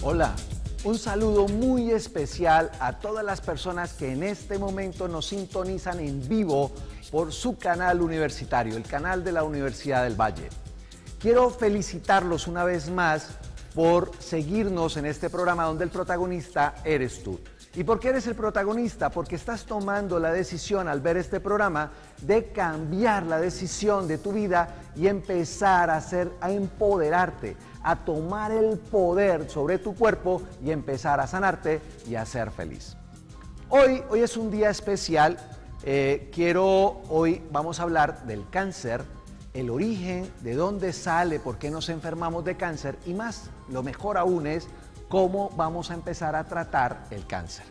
Hola, un saludo muy especial a todas las personas que en este momento nos sintonizan en vivo por su canal universitario, el canal de la Universidad del Valle. Quiero felicitarlos una vez más por seguirnos en este programa donde el protagonista eres tú. ¿Y por qué eres el protagonista? Porque estás tomando la decisión al ver este programa de cambiar la decisión de tu vida y empezar a empoderarte, a tomar el poder sobre tu cuerpo y empezar a sanarte y a ser feliz. Hoy es un día especial. Hoy vamos a hablar del cáncer, el origen, de dónde sale, por qué nos enfermamos de cáncer y más, lo mejor aún es cómo vamos a empezar a tratar el cáncer.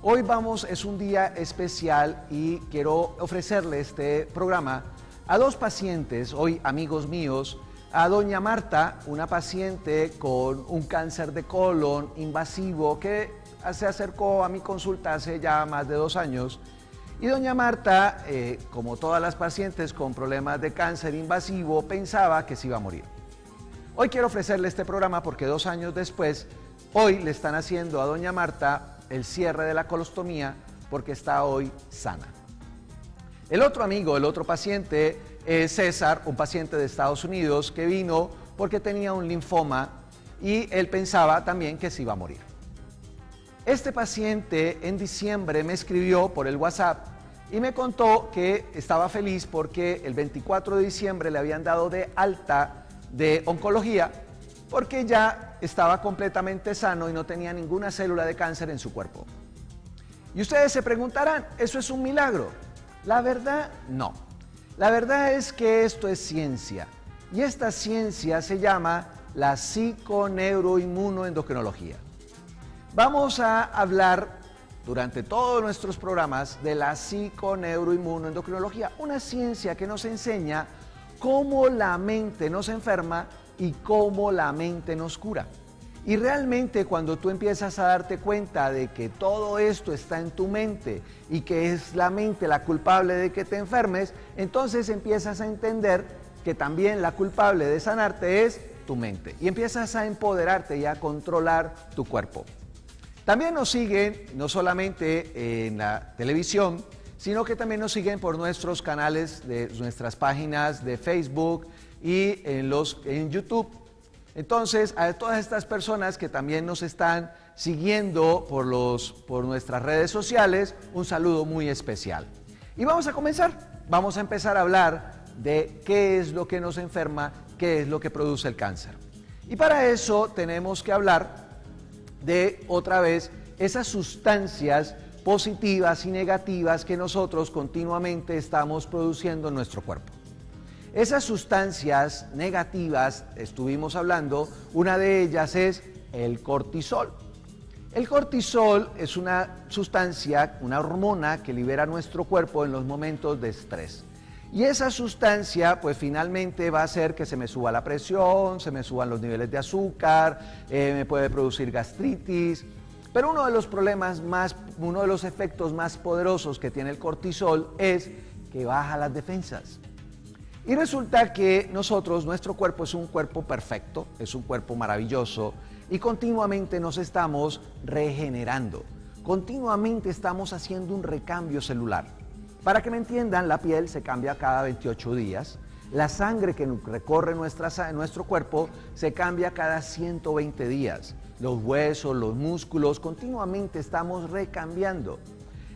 Hoy es un día especial y quiero ofrecerle este programa a dos pacientes, hoy amigos míos, a doña Marta, una paciente con un cáncer de colon invasivo que se acercó a mi consulta hace ya más de 2 años. Y doña Marta, como todas las pacientes con problemas de cáncer invasivo, pensaba que se iba a morir. Hoy quiero ofrecerle este programa porque 2 años después, hoy le están haciendo a doña Marta el cierre de la colostomía porque está hoy sana. El otro amigo, el otro paciente es César, un paciente de Estados Unidos que vino porque tenía un linfoma y él pensaba también que se iba a morir. Este paciente en diciembre me escribió por el WhatsApp y me contó que estaba feliz porque el 24 de diciembre le habían dado de alta de oncología porque ya estaba completamente sano y no tenía ninguna célula de cáncer en su cuerpo. Y ustedes se preguntarán, ¿eso es un milagro? La verdad, no. La verdad es que esto es ciencia y esta ciencia se llama la psiconeuroinmunoendocrinología. Vamos a hablar durante todos nuestros programas de la psiconeuroinmunoendocrinología, una ciencia que nos enseña cómo la mente nos enferma y cómo la mente nos cura. Y realmente cuando tú empiezas a darte cuenta de que todo esto está en tu mente y que es la mente la culpable de que te enfermes, entonces empiezas a entender que también la culpable de sanarte es tu mente y empiezas a empoderarte y a controlar tu cuerpo. También nos siguen, no solamente en la televisión, sino que también nos siguen por nuestros canales, de nuestras páginas de Facebook y en YouTube. Entonces, a todas estas personas que también nos están siguiendo por nuestras redes sociales, un saludo muy especial. Y vamos a empezar a hablar de qué es lo que nos enferma, qué es lo que produce el cáncer. Y para eso tenemos que hablar de otra vez esas sustancias positivas y negativas que nosotros continuamente estamos produciendo en nuestro cuerpo. Esas sustancias negativas, estuvimos hablando, una de ellas es el cortisol. El cortisol es una sustancia, una hormona que libera nuestro cuerpo en los momentos de estrés. Y esa sustancia, pues finalmente va a hacer que se me suba la presión, se me suban los niveles de azúcar, me puede producir gastritis. Pero uno de los efectos más poderosos que tiene el cortisol es que baja las defensas. Y resulta que nuestro cuerpo es un cuerpo perfecto, es un cuerpo maravilloso y continuamente nos estamos regenerando, continuamente estamos haciendo un recambio celular. Para que me entiendan, la piel se cambia cada 28 días, la sangre que recorre nuestro cuerpo se cambia cada 120 días, los huesos, los músculos, continuamente estamos recambiando.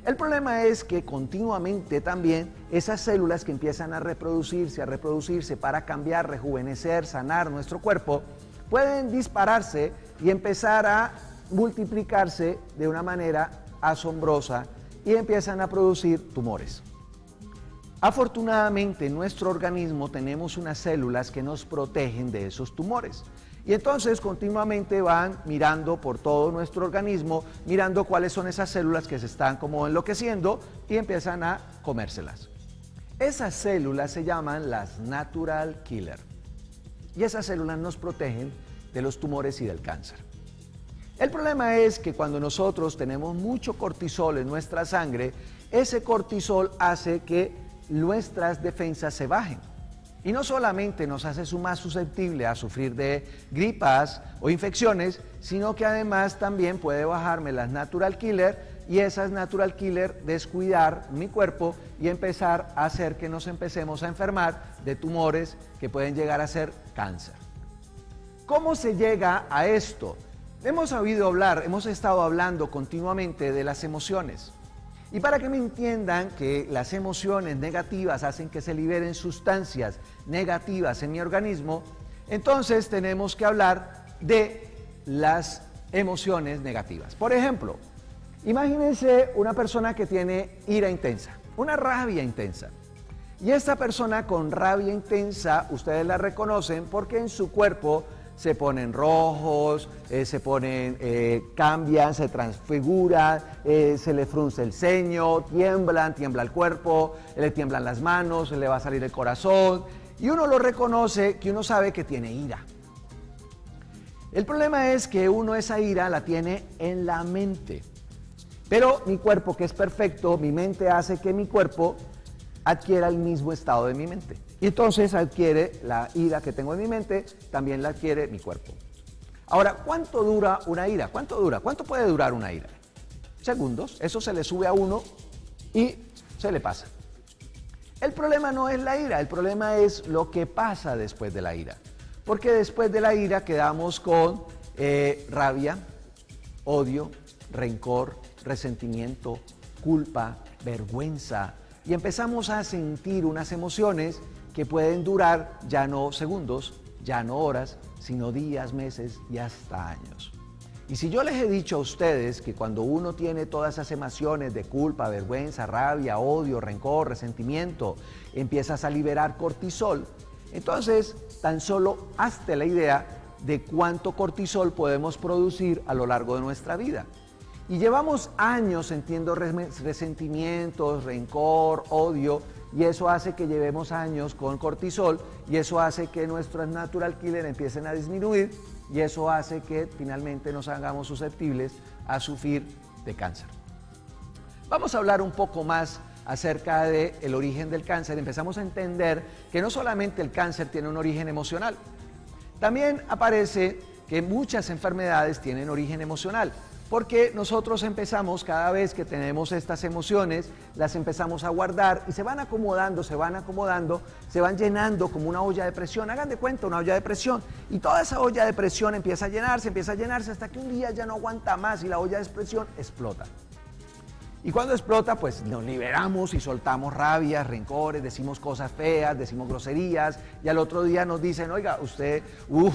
El problema es que continuamente también esas células que empiezan a reproducirse para cambiar, rejuvenecer, sanar nuestro cuerpo, pueden dispararse y empezar a multiplicarse de una manera asombrosa y empiezan a producir tumores. Afortunadamente en nuestro organismo tenemos unas células que nos protegen de esos tumores. Y entonces continuamente van mirando por todo nuestro organismo, mirando cuáles son esas células que se están como enloqueciendo y empiezan a comérselas. Esas células se llaman las natural killer. Y esas células nos protegen de los tumores y del cáncer. El problema es que cuando nosotros tenemos mucho cortisol en nuestra sangre, ese cortisol hace que nuestras defensas se bajen. Y no solamente nos hace más susceptible a sufrir de gripas o infecciones, sino que además también puede bajarme las natural killer y esas natural killer descuidar mi cuerpo y empezar a hacer que nos empecemos a enfermar de tumores que pueden llegar a ser cáncer. ¿Cómo se llega a esto? Hemos oído hablar, hemos estado hablando continuamente de las emociones. Y para que me entiendan que las emociones negativas hacen que se liberen sustancias negativas en mi organismo, entonces tenemos que hablar de las emociones negativas. Por ejemplo, imagínense una persona que tiene ira intensa, una rabia intensa. Y esta persona con rabia intensa, ustedes la reconocen porque en su cuerpo se ponen rojos, cambian, se transfiguran, se le frunce el ceño, tiembla el cuerpo, le tiemblan las manos, se le va a salir el corazón y uno lo reconoce, que uno sabe que tiene ira. El problema es que uno esa ira la tiene en la mente, pero mi cuerpo, que es perfecto, mi mente hace que mi cuerpo adquiera el mismo estado de mi mente. Y entonces adquiere la ira que tengo en mi mente, también la adquiere mi cuerpo. Ahora, ¿cuánto dura una ira? ¿Cuánto dura? ¿Cuánto puede durar una ira? Segundos, eso se le sube a uno y se le pasa. El problema no es la ira, el problema es lo que pasa después de la ira. Porque después de la ira quedamos con rabia, odio, rencor, resentimiento, culpa, vergüenza, y empezamos a sentir unas emociones que pueden durar ya no segundos, ya no horas, sino días, meses y hasta años. Y si yo les he dicho a ustedes que cuando uno tiene todas esas emociones de culpa, vergüenza, rabia, odio, rencor, resentimiento, empiezas a liberar cortisol, entonces tan solo hazte la idea de cuánto cortisol podemos producir a lo largo de nuestra vida. Y llevamos años sintiendo resentimientos, rencor, odio, y eso hace que llevemos años con cortisol, y eso hace que nuestras natural killer empiecen a disminuir, y eso hace que finalmente nos hagamos susceptibles a sufrir de cáncer. Vamos a hablar un poco más acerca del origen del cáncer. Empezamos a entender que no solamente el cáncer tiene un origen emocional, también aparece que muchas enfermedades tienen origen emocional. Porque nosotros empezamos, cada vez que tenemos estas emociones, las empezamos a guardar y se van acomodando, se van llenando como una olla de presión. Hagan de cuenta una olla de presión y toda esa olla de presión empieza a llenarse hasta que un día ya no aguanta más y la olla de presión explota. Y cuando explota, pues nos liberamos y soltamos rabias, rencores, decimos cosas feas, decimos groserías y al otro día nos dicen, oiga, usted,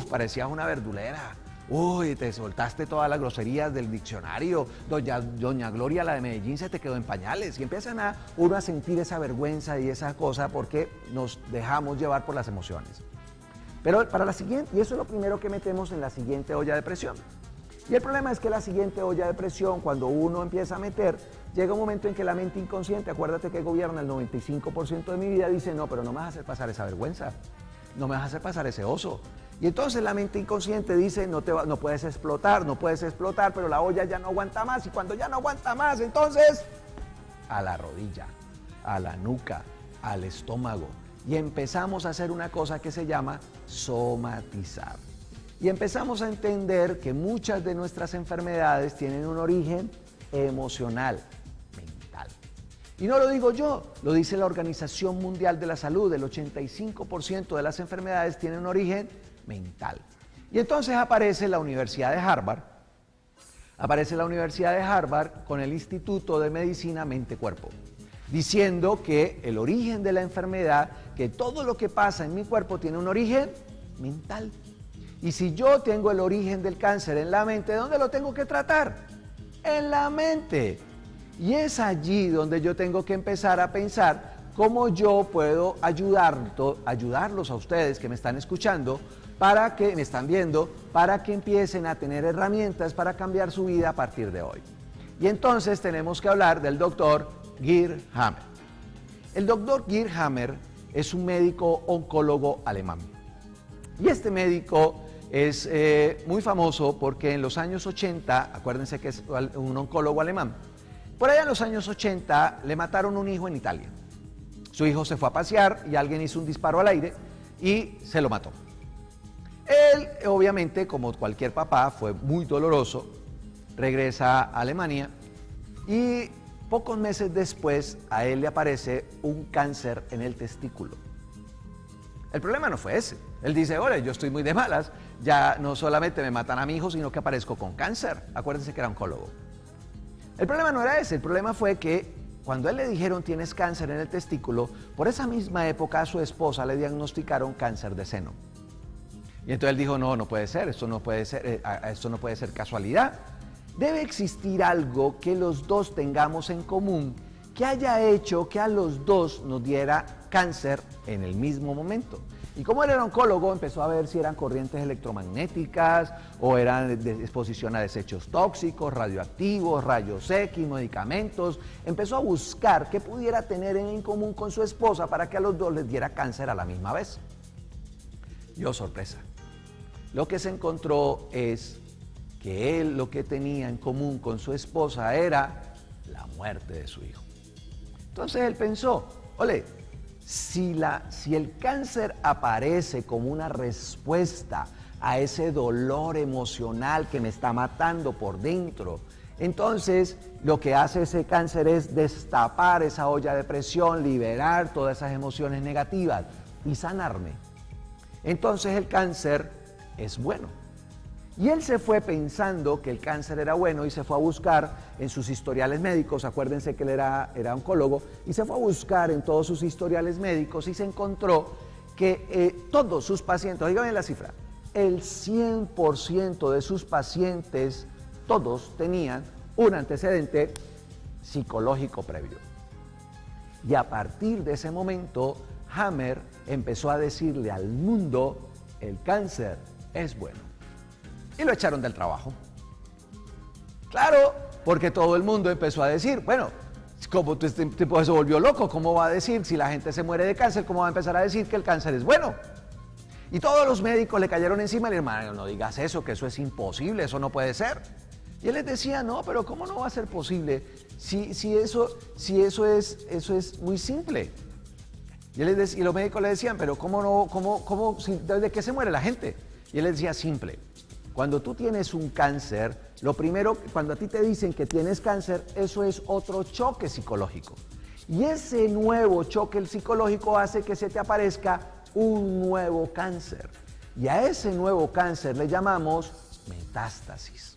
parecía una verdulera. Uy, te soltaste todas las groserías del diccionario, doña Gloria, la de Medellín, se te quedó en pañales. Y empiezan uno a sentir esa vergüenza y esa cosa porque nos dejamos llevar por las emociones. Pero para la siguiente, y eso es lo primero que metemos en la siguiente olla de presión. Y el problema es que la siguiente olla de presión, cuando uno empieza a meter, llega un momento en que la mente inconsciente, acuérdate que gobierna el 95% de mi vida, dice, no, pero no me vas a hacer pasar esa vergüenza, no me vas a hacer pasar ese oso. Y entonces la mente inconsciente dice, no puedes explotar, pero la olla ya no aguanta más. Y cuando ya no aguanta más, entonces, a la rodilla, a la nuca, al estómago. Y empezamos a hacer una cosa que se llama somatizar. Y empezamos a entender que muchas de nuestras enfermedades tienen un origen emocional, mental. Y no lo digo yo, lo dice la Organización Mundial de la Salud, el 85% de las enfermedades tienen un origen mental. Y entonces aparece la Universidad de Harvard, con el Instituto de Medicina Mente-Cuerpo, diciendo que el origen de la enfermedad, que todo lo que pasa en mi cuerpo tiene un origen mental. Y si yo tengo el origen del cáncer en la mente, ¿dónde lo tengo que tratar? En la mente. Y es allí donde yo tengo que empezar a pensar cómo yo puedo ayudarlos a ustedes que me están escuchando, para que me están viendo, para que empiecen a tener herramientas para cambiar su vida a partir de hoy. Y entonces tenemos que hablar del doctor Gerd Hammer. El doctor Gerd Hammer es un médico oncólogo alemán. Y este médico es muy famoso porque en los años 80, acuérdense que es un oncólogo alemán, por allá en los años 80 le mataron un hijo en Italia. Su hijo se fue a pasear y alguien hizo un disparo al aire y se lo mató. Él, obviamente, como cualquier papá, fue muy doloroso, regresa a Alemania y pocos meses después a él le aparece un cáncer en el testículo. El problema no fue ese. Él dice, oye, yo estoy muy de malas, ya no solamente me matan a mi hijo, sino que aparezco con cáncer. Acuérdense que era oncólogo. El problema no era ese, el problema fue que cuando a él le dijeron tienes cáncer en el testículo, por esa misma época a su esposa le diagnosticaron cáncer de seno. Y entonces él dijo, no puede ser, esto no puede ser casualidad. Debe existir algo que los dos tengamos en común, que haya hecho que a los dos nos diera cáncer en el mismo momento. Y como él era oncólogo, empezó a ver si eran corrientes electromagnéticas o eran de exposición a desechos tóxicos, radioactivos, rayos X, medicamentos. Empezó a buscar qué pudiera tener en común con su esposa para que a los dos les diera cáncer a la misma vez. Y oh, sorpresa. Lo que se encontró es que él lo que tenía en común con su esposa era la muerte de su hijo. Entonces él pensó, ole, si el cáncer aparece como una respuesta a ese dolor emocional que me está matando por dentro, entonces lo que hace ese cáncer es destapar esa olla de presión, liberar todas esas emociones negativas y sanarme. Entonces el cáncer es bueno. Y él se fue pensando que el cáncer era bueno y se fue a buscar en sus historiales médicos, acuérdense que él era oncólogo, y se fue a buscar en todos sus historiales médicos y se encontró que todos sus pacientes, oigan la cifra, el 100% de sus pacientes, todos tenían un antecedente psicológico previo. Y a partir de ese momento, Hammer empezó a decirle al mundo, el cáncer es bueno. Y lo echaron del trabajo. Claro, porque todo el mundo empezó a decir, bueno, como este tipo se volvió loco, ¿cómo va a decir si la gente se muere de cáncer? ¿Cómo va a empezar a decir que el cáncer es bueno? Y todos los médicos le cayeron encima y le dijeron, hermano, no digas eso, que eso es imposible, eso no puede ser. Y él les decía, no, pero ¿cómo no va a ser posible si eso es muy simple? Y los médicos le decían, pero ¿cómo no, ¿de qué se muere la gente? Y él les decía, simple. Cuando tú tienes un cáncer, lo primero, cuando a ti te dicen que tienes cáncer, eso es otro choque psicológico. Y ese nuevo choque psicológico hace que se te aparezca un nuevo cáncer. Y a ese nuevo cáncer le llamamos metástasis.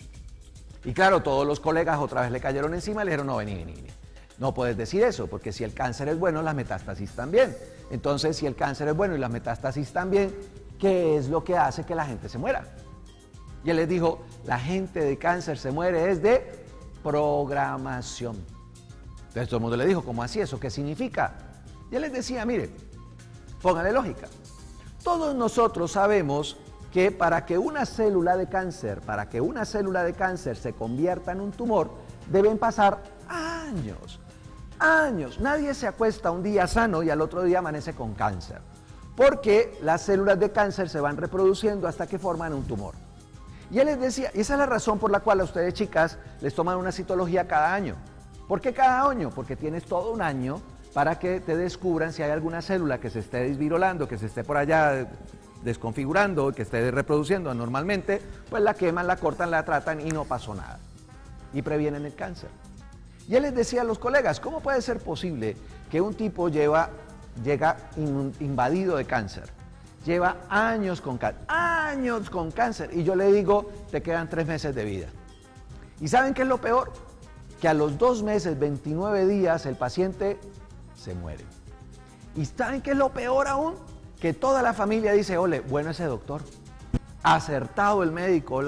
Y claro, todos los colegas otra vez le cayeron encima y le dijeron, no, vení. No puedes decir eso, porque si el cáncer es bueno, las metástasis también. Entonces, si el cáncer es bueno y las metástasis también, ¿qué es lo que hace que la gente se muera? Y él les dijo, la gente de cáncer se muere es de programación. Entonces todo el mundo le dijo, ¿cómo así? ¿Eso qué significa? Y él les decía, mire, póngale lógica. Todos nosotros sabemos que para que una célula de cáncer se convierta en un tumor, deben pasar años. Nadie se acuesta un día sano y al otro día amanece con cáncer. Porque las células de cáncer se van reproduciendo hasta que forman un tumor. Y él les decía, y esa es la razón por la cual a ustedes, chicas, les toman una citología cada año. ¿Por qué cada año? Porque tienes todo un año para que te descubran si hay alguna célula que se esté desvirolando, que se esté por allá desconfigurando, que esté reproduciendo anormalmente, pues la queman, la cortan, la tratan y no pasó nada. Y previenen el cáncer. Y él les decía a los colegas, ¿cómo puede ser posible que un tipo llega invadido de cáncer? Lleva años con cáncer, y yo le digo, te quedan 3 meses de vida. ¿Y saben qué es lo peor? Que a los 2 meses, 29 días, el paciente se muere. ¿Y saben qué es lo peor aún? Que toda la familia dice, ole, bueno ese doctor, acertado el médico,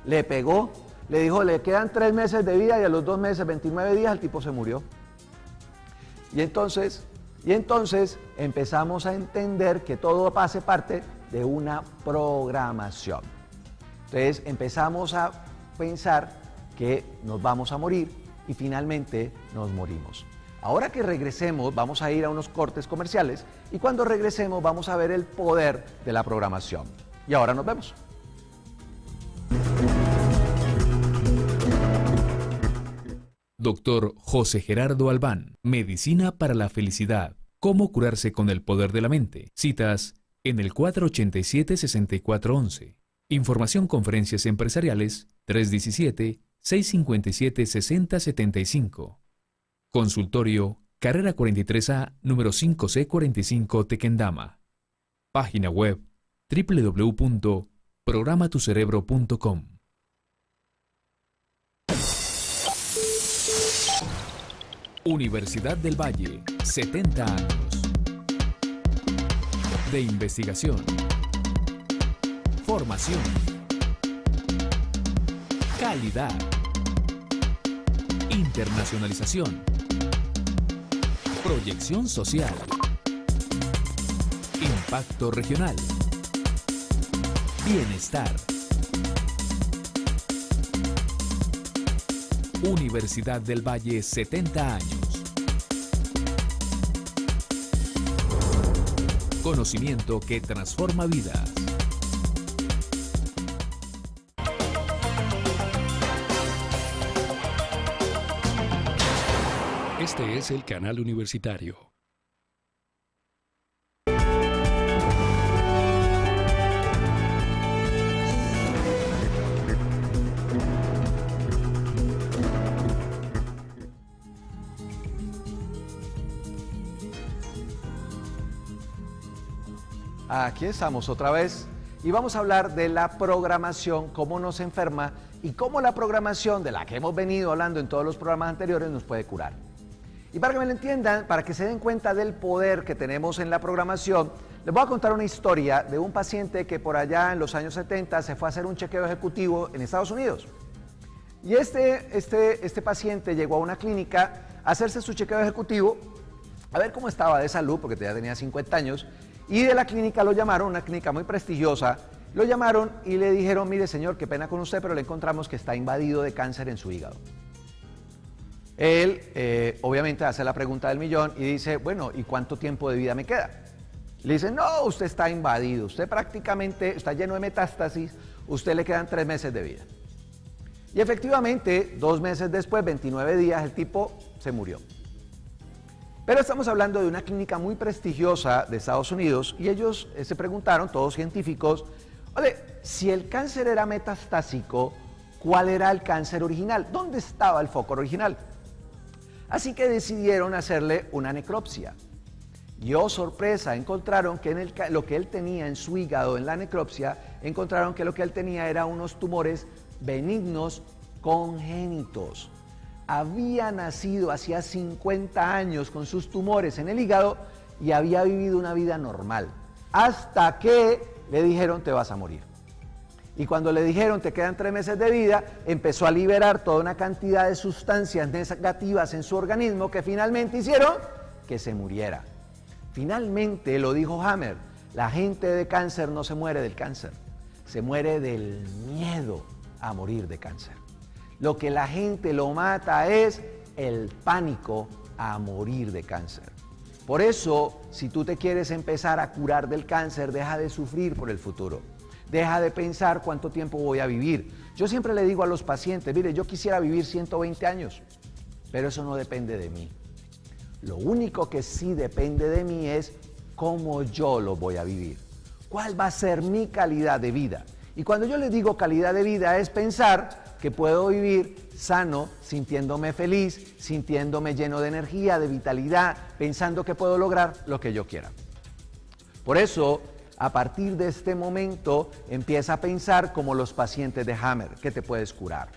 le pegó, le dijo, le quedan 3 meses de vida y a los 2 meses, 29 días, el tipo se murió. Y entonces empezamos a entender que todo hace parte de una programación. Entonces empezamos a pensar que nos vamos a morir y finalmente nos morimos. Ahora que regresemos, vamos a ir a unos cortes comerciales y cuando regresemos vamos a ver el poder de la programación. Y ahora nos vemos. Doctor José Gerardo Albán, Medicina para la Felicidad. ¿Cómo curarse con el poder de la mente? Citas en el 487-6411. Información conferencias empresariales 317-657-6075. Consultorio Carrera 43A, número 5C45, Tequendama. Página web www.programatucerebro.com. Universidad del Valle, 70 años. De investigación, formación, calidad, internacionalización, proyección social, impacto regional, bienestar. Universidad del Valle, 70 años. Conocimiento que transforma vidas. Este es el canal universitario. Aquí estamos otra vez y vamos a hablar de la programación, cómo nos enferma y cómo la programación de la que hemos venido hablando en todos los programas anteriores nos puede curar. Y para que me lo entiendan, para que se den cuenta del poder que tenemos en la programación, les voy a contar una historia de un paciente que por allá en los años 70 se fue a hacer un chequeo ejecutivo en Estados Unidos. Y este paciente llegó a una clínica a hacerse su chequeo ejecutivo, a ver cómo estaba de salud, porque ya tenía 50 años, y de la clínica lo llamaron, una clínica muy prestigiosa, lo llamaron y le dijeron, mire señor, qué pena con usted, pero le encontramos que está invadido de cáncer en su hígado. Él obviamente hace la pregunta del millón y dice, bueno, ¿y cuánto tiempo de vida me queda? Le dicen, no, usted está invadido, usted prácticamente está lleno de metástasis, usted le quedan 3 meses de vida. Y efectivamente, 2 meses después, 29 días, el tipo se murió. Pero estamos hablando de una clínica muy prestigiosa de Estados Unidos y ellos se preguntaron, todos científicos, oye, si el cáncer era metastásico, ¿cuál era el cáncer original? ¿Dónde estaba el foco original? Así que decidieron hacerle una necropsia. Y oh sorpresa, encontraron que lo que él tenía en su hígado, en la necropsia, encontraron que lo que él tenía era unos tumores benignos congénitos. Había nacido hacía 50 años con sus tumores en el hígado y había vivido una vida normal, hasta que le dijeron te vas a morir. Y cuando le dijeron te quedan 3 meses de vida, empezó a liberar toda una cantidad de sustancias negativas en su organismo que finalmente hicieron que se muriera. Finalmente lo dijo Hammer, la gente de cáncer no se muere del cáncer, se muere del miedo a morir de cáncer. Lo que la gente lo mata es el pánico a morir de cáncer. Por eso, si tú te quieres empezar a curar del cáncer, deja de sufrir por el futuro. Deja de pensar cuánto tiempo voy a vivir. Yo siempre le digo a los pacientes, mire, yo quisiera vivir 120 años, pero eso no depende de mí. Lo único que sí depende de mí es cómo yo lo voy a vivir. ¿Cuál va a ser mi calidad de vida? Y cuando yo les digo calidad de vida es pensar que puedo vivir sano, sintiéndome feliz, sintiéndome lleno de energía, de vitalidad, pensando que puedo lograr lo que yo quiera. Por eso, a partir de este momento, empieza a pensar como los pacientes de Hammer, que te puedes curar.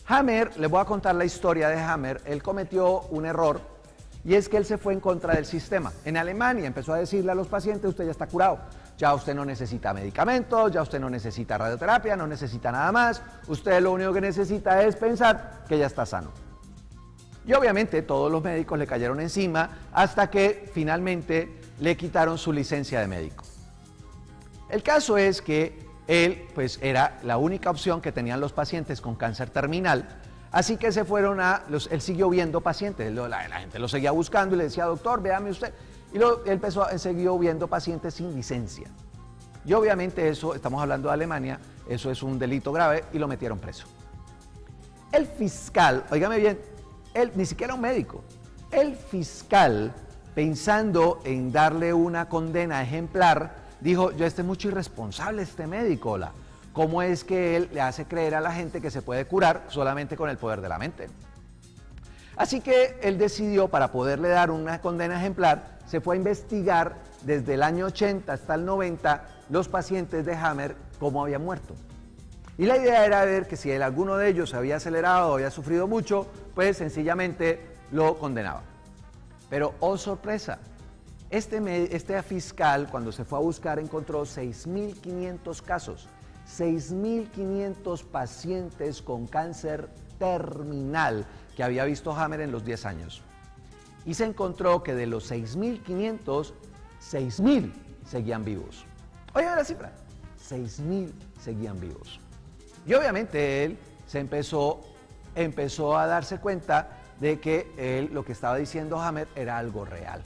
Hammer, les voy a contar la historia de Hammer, él cometió un error y es que él se fue en contra del sistema. En Alemania empezó a decirle a los pacientes, usted ya está curado. Ya usted no necesita medicamentos, ya usted no necesita radioterapia, no necesita nada más. Usted lo único que necesita es pensar que ya está sano. Y obviamente todos los médicos le cayeron encima hasta que finalmente le quitaron su licencia de médico. El caso es que él pues era la única opción que tenían los pacientes con cáncer terminal, así que se fueron él siguió viendo pacientes, la gente lo seguía buscando y le decía, doctor, véame usted. Y él siguió viendo pacientes sin licencia. Y obviamente eso, estamos hablando de Alemania, eso es un delito grave y lo metieron preso. El fiscal, óigame bien, él ni siquiera un médico, el fiscal, pensando en darle una condena ejemplar, dijo, yo es mucho irresponsable este médico, hola. ¿Cómo es que él le hace creer a la gente que se puede curar solamente con el poder de la mente? Así que él decidió, para poderle dar una condena ejemplar, se fue a investigar desde el año 80 hasta el 90 los pacientes de Hammer, cómo habían muerto. Y la idea era ver que si alguno de ellos había acelerado o había sufrido mucho, pues sencillamente lo condenaba. Pero, oh sorpresa, este fiscal, cuando se fue a buscar, encontró 6.500 casos, 6.500 pacientes con cáncer terminal que había visto Hammer en los 10 años. Y se encontró que de los 6.500, 6.000 seguían vivos. Oigan la cifra, 6.000 seguían vivos. Y obviamente él empezó a darse cuenta de que lo que estaba diciendo Hammer era algo real.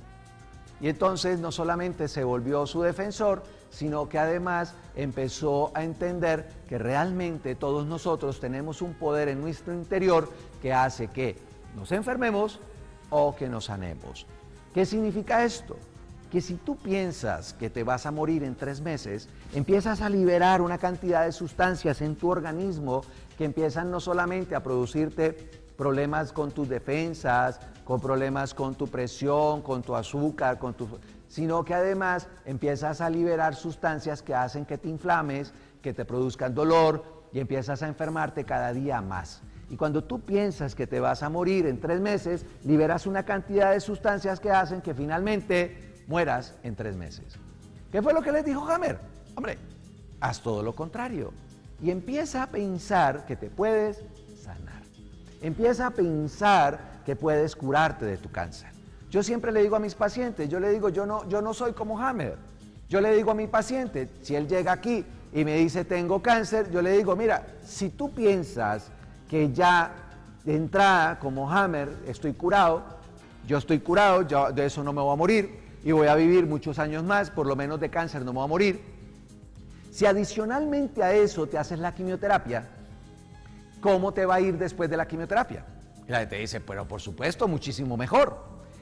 Y entonces no solamente se volvió su defensor, sino que además empezó a entender que realmente todos nosotros tenemos un poder en nuestro interior que hace que nos enfermemos o que nos sanemos. ¿Qué significa esto? Que si tú piensas que te vas a morir en 3 meses, empiezas a liberar una cantidad de sustancias en tu organismo que empiezan no solamente a producirte problemas con tus defensas, con problemas con tu presión, con tu azúcar, sino que además empiezas a liberar sustancias que hacen que te inflames, que te produzcan dolor y empiezas a enfermarte cada día más. Y cuando tú piensas que te vas a morir en 3 meses, liberas una cantidad de sustancias que hacen que finalmente mueras en 3 meses. ¿Qué fue lo que les dijo Hammer? Hombre, haz todo lo contrario y empieza a pensar que te puedes sanar. Empieza a pensar que puedes curarte de tu cáncer. Yo siempre le digo a mis pacientes, yo le digo, yo no soy como Hammer. Yo le digo a mi paciente, si él llega aquí y me dice tengo cáncer, yo le digo, mira, si tú piensas que ya de entrada como Hammer estoy curado, yo estoy curado, yo de eso no me voy a morir y voy a vivir muchos años más, por lo menos de cáncer no me voy a morir. Si adicionalmente a eso te haces la quimioterapia, ¿cómo te va a ir después de la quimioterapia? Y la gente dice, pero por supuesto, muchísimo mejor.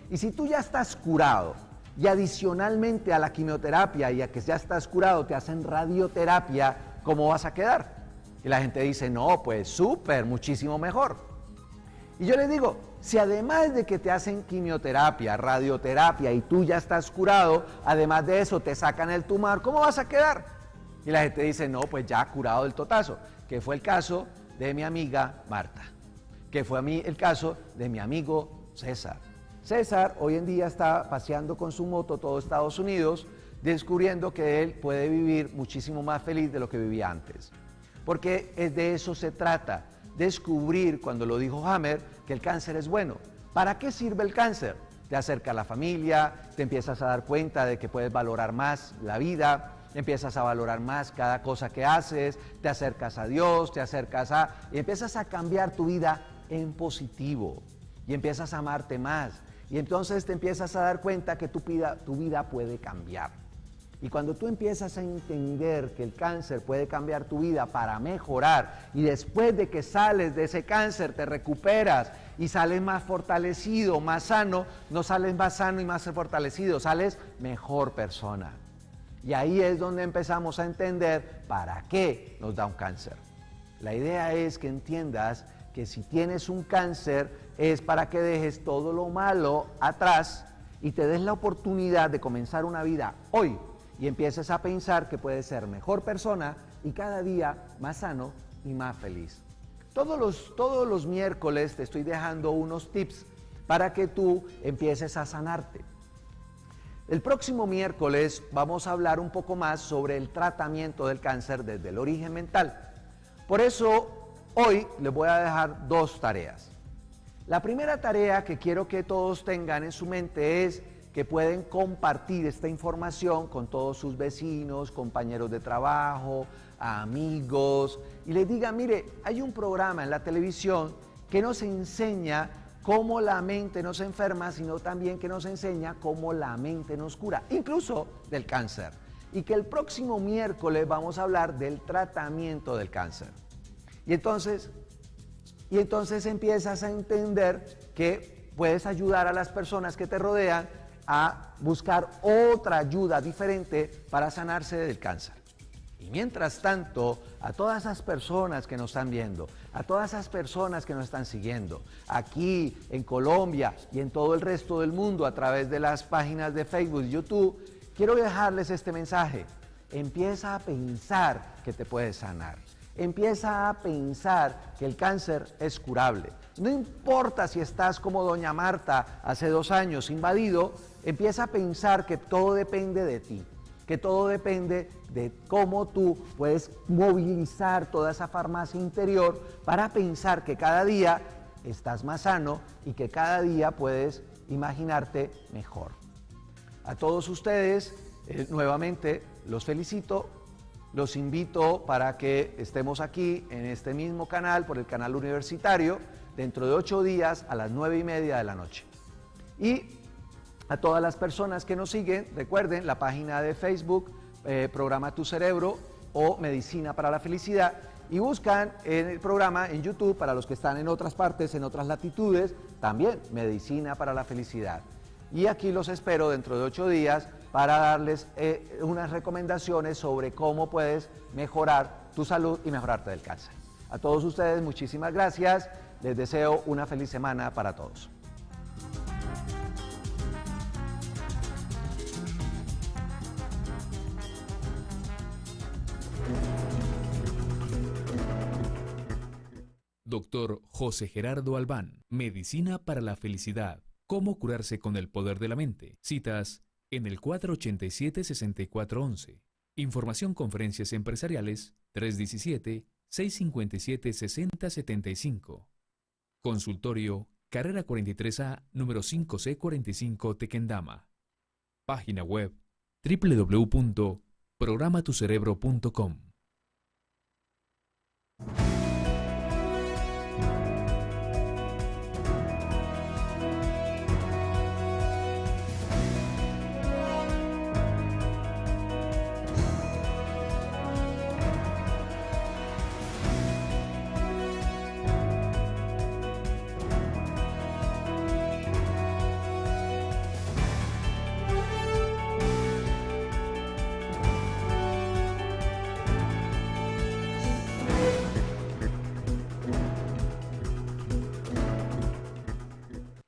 Y si tú ya estás curado y adicionalmente a la quimioterapia y a que ya estás curado te hacen radioterapia, ¿cómo vas a quedar? Y la gente dice, no, pues súper, muchísimo mejor. Y yo les digo, si además de que te hacen quimioterapia, radioterapia y tú ya estás curado, además de eso te sacan el tumor, ¿cómo vas a quedar? Y la gente dice, no, pues ya curado del totazo, que fue el caso de mi amiga Marta, que fue el caso de mi amigo César. César hoy en día está paseando con su moto todo Estados Unidos, descubriendo que él puede vivir muchísimo más feliz de lo que vivía antes. Porque de eso se trata, descubrir, cuando lo dijo Hammer, que el cáncer es bueno. ¿Para qué sirve el cáncer? Te acerca a la familia, te empiezas a dar cuenta de que puedes valorar más la vida, empiezas a valorar más cada cosa que haces, te acercas a Dios, y empiezas a cambiar tu vida en positivo y empiezas a amarte más y entonces te empiezas a dar cuenta que tu vida puede cambiar. Y cuando tú empiezas a entender que el cáncer puede cambiar tu vida para mejorar y después de que sales de ese cáncer te recuperas y sales más fortalecido, más sano, no sales más sano y más fortalecido, sales mejor persona. Y ahí es donde empezamos a entender para qué nos da un cáncer. La idea es que entiendas que si tienes un cáncer es para que dejes todo lo malo atrás y te des la oportunidad de comenzar una vida hoy y empieces a pensar que puedes ser mejor persona y cada día más sano y más feliz. Todos los miércoles te estoy dejando unos tips para que tú empieces a sanarte. El próximo miércoles vamos a hablar un poco más sobre el tratamiento del cáncer desde el origen mental. Por eso, hoy les voy a dejar 2 tareas. La primera tarea que quiero que todos tengan en su mente es que pueden compartir esta información con todos sus vecinos, compañeros de trabajo, amigos, y les digan, mire, hay un programa en la televisión que nos enseña cómo la mente nos enferma, sino también que nos enseña cómo la mente nos cura, incluso del cáncer. Y que el próximo miércoles vamos a hablar del tratamiento del cáncer. Y entonces empiezas a entender que puedes ayudar a las personas que te rodean a buscar otra ayuda diferente para sanarse del cáncer. Y mientras tanto, a todas esas personas que nos están viendo, a todas esas personas que nos están siguiendo, aquí en Colombia y en todo el resto del mundo a través de las páginas de Facebook y YouTube, quiero dejarles este mensaje. Empieza a pensar que te puedes sanar. Empieza a pensar que el cáncer es curable. No importa si estás como doña Marta hace 2 años invadido, empieza a pensar que todo depende de ti, que todo depende de cómo tú puedes movilizar toda esa farmacia interior para pensar que cada día estás más sano y que cada día puedes imaginarte mejor. A todos ustedes, nuevamente los felicito. Los invito para que estemos aquí en este mismo canal, por el canal universitario, dentro de 8 días a las 9:30 de la noche. Y a todas las personas que nos siguen, recuerden la página de Facebook, Programa Tu Cerebro o Medicina para la Felicidad, y buscan en el programa en YouTube, para los que están en otras partes, en otras latitudes, también Medicina para la Felicidad. Y aquí los espero dentro de 8 días para darles unas recomendaciones sobre cómo puedes mejorar tu salud y mejorarte del cáncer. A todos ustedes, muchísimas gracias. Les deseo una feliz semana para todos. Doctor José Gerardo Albán, Medicina para la Felicidad. ¿Cómo curarse con el poder de la mente? Citas en el 487-6411. Información, conferencias empresariales, 317-657-6075. Consultorio, carrera 43A, número 5C45, Tequendama. Página web, www.programatucerebro.com.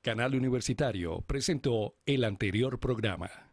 Canal Universitario presentó el anterior programa.